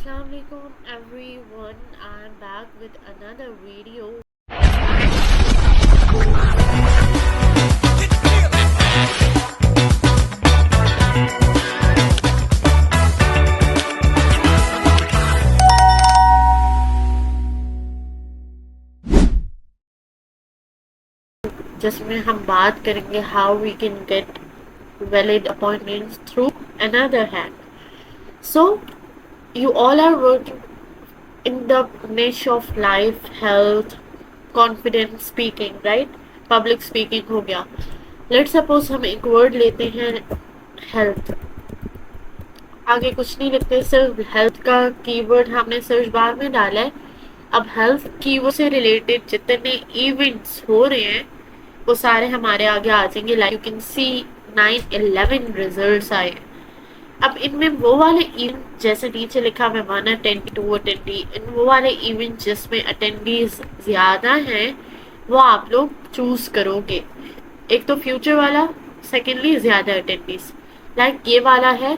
Assalamualaikum everyone, I'm back with another video. जिसमें हम बात करेंगे how we can get valid appointments through another hack. So you all are working in the niche of life, health, confidence speaking, right? Public speaking हो गया. Let's suppose हम एक word लेते हैं health. आगे कुछ नहीं लिखते, सिर्फ हेल्थ का कीवर्ड हमने सर्च बार में डाला है. अब हेल्थ कीवर्ड से रिलेटेड जितने इवेंट्स हो रहे हैं वो सारे हमारे आगे आ जाएंगे. Like you can see 9/11 results आए. अब इनमें वो वाले इवेंट जैसे नीचे लिखा हुआ 1 अटेंडी 2 अटेंडी, इन वो वाले इवेंट जिसमें अटेंडीज ज्यादा हैं वो आप लोग चूज करोगे. एक तो फ्यूचर वाला, सेकेंडली ज्यादा अटेंडीज. लाइक ये वाला है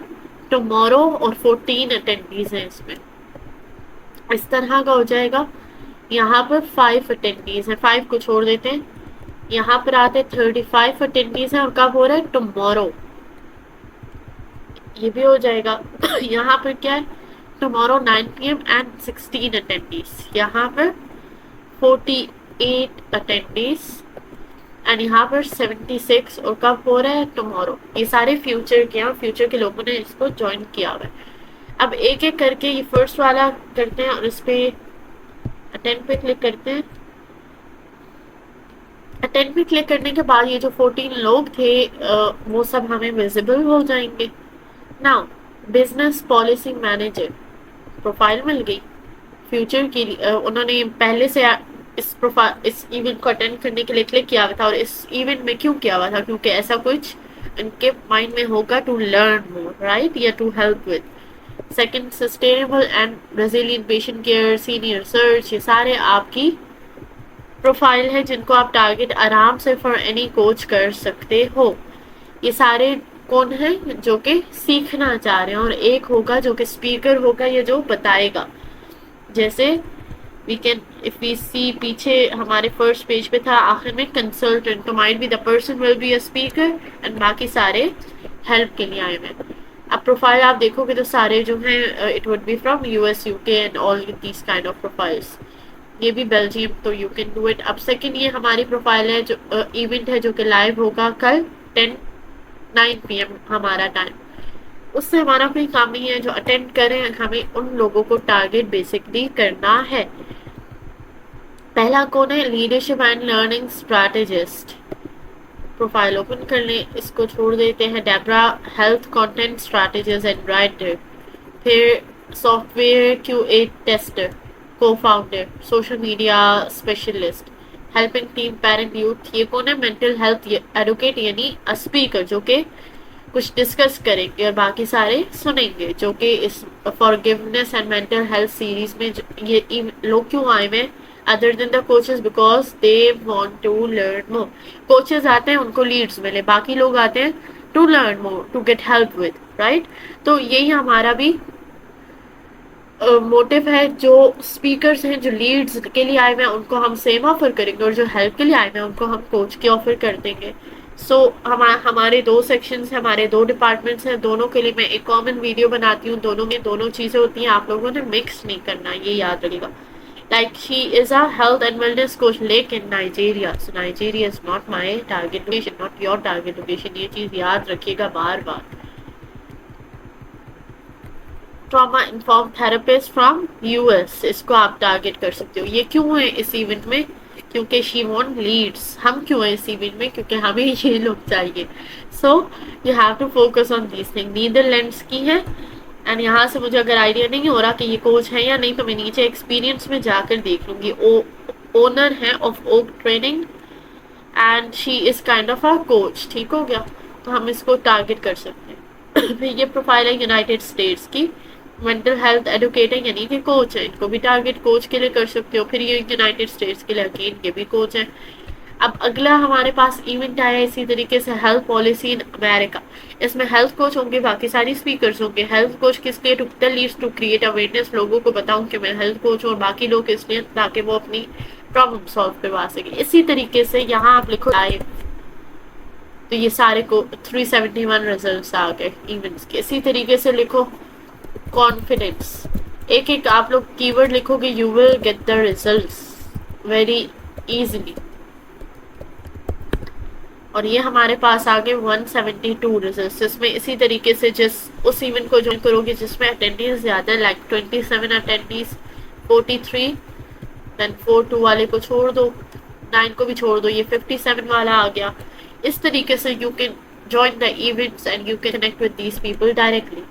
टुमारो और 14 अटेंडीज हैं इसमें. इस तरह का हो जाएगा. यहाँ पर 5 अटेंडीज हैं, 5 को छोड़ देते हैं. यहाँ पर आते 35 अटेंडीज हैं और कब हो रहा है टुमारो, ये भी हो जाएगा. यहाँ पर क्या है टुमारो 9 PM एंड 16 अटेंडीज. यहाँ पर 48 अटेंडीज एंड यहाँ पर 76 और कब हो रहा है टुमारो. ये सारे फ्यूचर के हैं और फ्यूचर के लोगों ने इसको ज्वाइन किया हुआ है. अब एक एक करके ये फर्स्ट वाला करते हैं और इस पे अटेंड पे क्लिक करते हैं. अटेंड पे क्लिक करने के बाद ये जो 14 लोग थे वो सब हमें विजिबल हो जाएंगे. Now business policy manager profile मिल गई. फ्यूचर की उन्होंने पहले से इस इवेंट को अटेंड करने के लिए क्लिक किया हुआ था. और इस इवेंट में क्यों किया हुआ था, क्योंकि ऐसा कुछ इनके माइंड में होगा टू लर्न मोर, राइट, या to help with. Second sustainable and resilient patient care, senior search, ये सारे आपकी प्रोफाइल है जिनको आप टारगेट आराम से फॉर एनी कोच कर सकते हो. ये सारे कौन है जो कि सीखना चाह रहे हैं. और एक होगा जो कि स्पीकर होगा, ये जो बताएगा. जैसे वी कैन इफ वी सी पीछे हमारे फर्स्ट पेज पे था आखिर में कंसल्टेंट, तो might be the person will be a speaker and बाकी सारे हेल्प के लिए आए हैं. अब प्रोफाइल आप देखोगे तो सारे जो हैं it would be from US UK and all these kind of profiles. ये भी बेल्जियम, तो यू कैन डू इट. अब सेकंड ये हमारी प्रोफाइल है जो इवेंट है जो कि लाइव होगा कल 9 PM हमारा टाइम. उससे हमारा कोई काम नहीं है. जो अटेंड करें हमें उन लोगों को टारगेट बेसिकली करना है. पहला कौन है, leadership and learning strategist. Profile open कर लें, इसको छोड़ देते हैं. Debra health content strategist and writer. फिर software QA tester, co-founder, social media specialist, helping team parent youth. ये कौन है, मेंटल हेल्थ एडवोकेट यानी स्पीकर जो कि कुछ डिस्कस करेंगे और बाकी सारे सुनेंगे. जो कि इस forgiveness and mental health series में ये लोग क्यों आए हैं other than the coaches, because they want to learn more. Coaches आते हैं उनको लीड्स मिले, बाकी लोग आते हैं to learn more, to get help with, right. तो यही हमारा भी मोटिव है. जो स्पीकर्स हैं जो लीड्स के लिए आए हुए हैं उनको हम सेम ऑफर करेंगे और जो हेल्प के लिए आए हुए हैं उनको हम कोच की ऑफर कर देंगे. सो हमारे 2 सेक्शंस हैं, हमारे 2 डिपार्टमेंट्स हैं. दोनों के लिए मैं एक कॉमन वीडियो बनाती हूँ. दोनों में दोनों चीज़ें होती हैं. आप लोगों ने मिक्स नहीं करना, ये याद रखिएगा. Like she is a health and wellness coach लेकिन Nigeria. So Nigeria is not my target location, not your target location. ये चीज़ याद रखिएगा बार बार. Trauma inform therapist from US, इसको आप टारगेट कर सकते हो. ये क्यों है इस इवेंट में, क्योंकि शी वांट लीड्स. हम क्यों है इस इवेंट में, क्योंकि हमें ये लोग चाहिए. So you have to focus on this thing. Netherlands की है एंड यहाँ से मुझे अगर आइडिया नहीं हो रहा कि ये कोच है या नहीं तो मैं नीचे एक्सपीरियंस में जाकर देख लूंगी. ओनर है of oak training and she is kind of a coach. ठीक हो गया, तो हम इसको टारगेट कर सकते हैं. फिर ये प्रोफाइल है यूनाइटेड स्टेट्स की, मेंटल हेल्थ एडुकेटर यानी कि कोच है. इनको भी टारगेट कोच के लिए कर सकते हो. फिर ये यूनाइटेड स्टेट्स के लिए अगेन ये भी कोच है. अब अगला हमारे पास इवेंट आया इसी तरीके से, हेल्थ पॉलिसी इन अमेरिका। इसमें हेल्थ कोच होंगे, बाकी सारी स्पीकर्स होंगे। हेल्थ कोच किस लिए? To tell leads to create awareness, लोगों को बताऊं कि मैं हेल्थ कोच हूँ, और बाकी लोग इसलिए ताकि वो अपनी प्रॉब्लम सॉल्व करवा सके। इसी तरीके से यहाँ आप लिखो लाइव, तो ये सारे को 371 रिजल्ट्स आ गए इवेंट्स के। इसी तरीके से लिखो कॉन्फिडेंस, एक एक आप लोग कीवर्ड लिखोगे, you will get the results very easily. और ये हमारे पास आ गए 172 रिजल्ट्स। इसमें इसी तरीके से जिस उस इवेंट को ज्वाइन करोगे जिसमें अटेंडेंस ज्यादा है, लाइक 27 अटेंडेंस, 43, देन 42 वाले को छोड़ दो, 9 को भी छोड़ दो, ये 57 वाला आ गया। इस तरीके से you can join the events and you can connect with these people directly.